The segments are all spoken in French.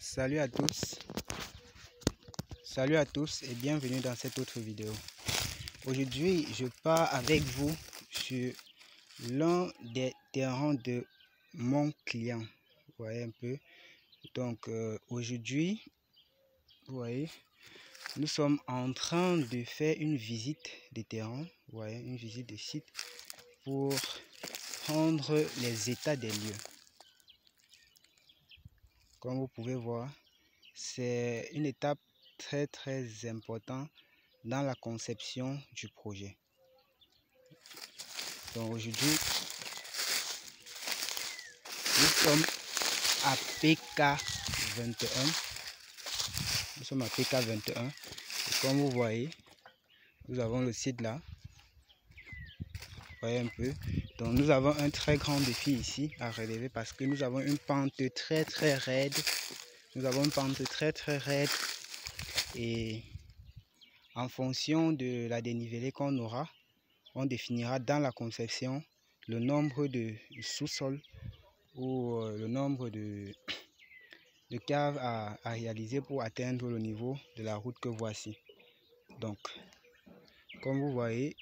Salut à tous et bienvenue dans cette autre vidéo. Aujourd'hui, je pars avec vous sur l'un des terrains de mon client. Vous voyez un peu. Donc aujourd'hui, vous voyez, nous sommes en train de faire une visite des terrains. Vous voyez, une visite des sites pour prendre les états des lieux. Comme vous pouvez voir, c'est une étape très importante dans la conception du projet. Donc aujourd'hui, nous sommes à PK21. Nous sommes à PK21. Et comme vous voyez, nous avons le site là. Vous voyez un peu. Donc nous avons un très grand défi ici à relever parce que nous avons une pente très raide. Nous avons une pente très raide. Et en fonction de la dénivelée qu'on aura, on définira dans la conception le nombre de sous-sols ou le nombre de caves à réaliser pour atteindre le niveau de la route que voici. Donc, comme vous voyez,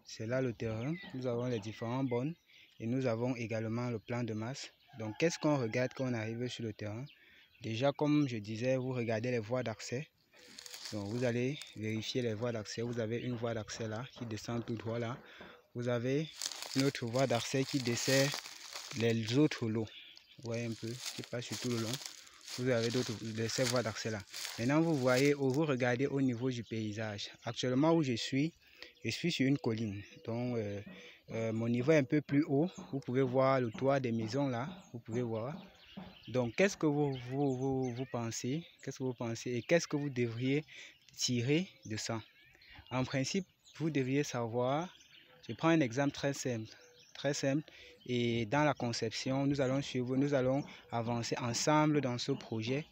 c'est là le terrain. Nous avons les différents bornes et nous avons également le plan de masse. Donc, qu'est-ce qu'on regarde quand on arrive sur le terrain? Déjà, comme je disais, vous regardez les voies d'accès. Donc vous allez vérifier les voies d'accès. Vous avez une voie d'accès là qui descend tout droit là. Vous avez une autre voie d'accès qui dessert les autres lots. Vous voyez un peu, qui passe sur tout le long. Vous avez d'autres de ces voies d'accès là. Maintenant vous voyez, vous regardez au niveau du paysage. Actuellement où je suis sur une colline. Donc mon niveau est un peu plus haut. Vous pouvez voir le toit des maisons là. Vous pouvez voir. Donc, qu'est-ce que vous pensez? Qu'est-ce que vous pensez et qu'est-ce que vous devriez tirer de ça? En principe, vous devriez savoir, je prends un exemple très simple, et dans la conception, nous allons avancer ensemble dans ce projet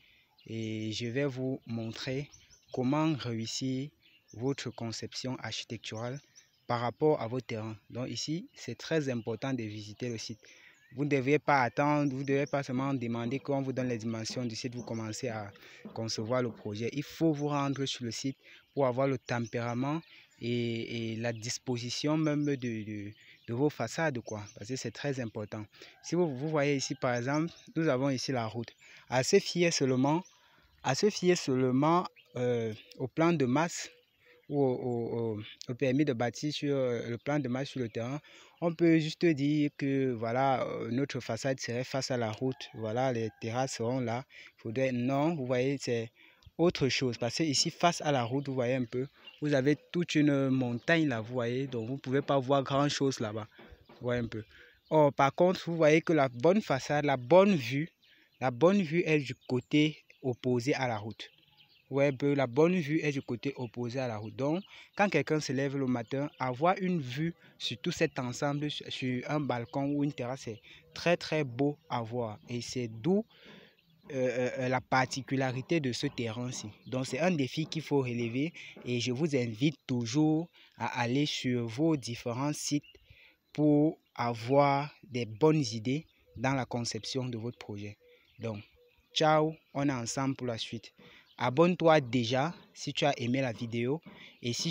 et je vais vous montrer comment réussir votre conception architecturale par rapport à vos terrains. Donc ici, c'est très important de visiter le site. Vous ne devez pas attendre, vous ne devez pas seulement demander qu'on vous donne les dimensions du site, vous commencez à concevoir le projet. Il faut vous rendre sur le site pour avoir le tempérament et la disposition même de vos façades, quoi, parce que c'est très important. Si vous voyez ici, par exemple, nous avons ici la route. À se fier seulement au plan de masse ou au permis de bâtir sur le plan de masse sur le terrain. On peut juste dire que voilà, notre façade serait face à la route, voilà, les terrasses seront là. Non, vous voyez, c'est autre chose parce que ici face à la route, vous voyez un peu, vous avez toute une montagne là, vous voyez, donc vous ne pouvez pas voir grand chose là-bas, vous voyez un peu. Or par contre, vous voyez que la bonne façade, la bonne vue est du côté opposé à la route. Ouais, la bonne vue est du côté opposé à la route. Donc, quand quelqu'un se lève le matin, avoir une vue sur tout cet ensemble, sur un balcon ou une terrasse, c'est très beau à voir. Et c'est d'où la particularité de ce terrain-ci. Donc, c'est un défi qu'il faut relever et je vous invite toujours à aller sur vos différents sites pour avoir des bonnes idées dans la conception de votre projet. Donc, ciao, on est ensemble pour la suite. Abonne-toi déjà si tu as aimé la vidéo et si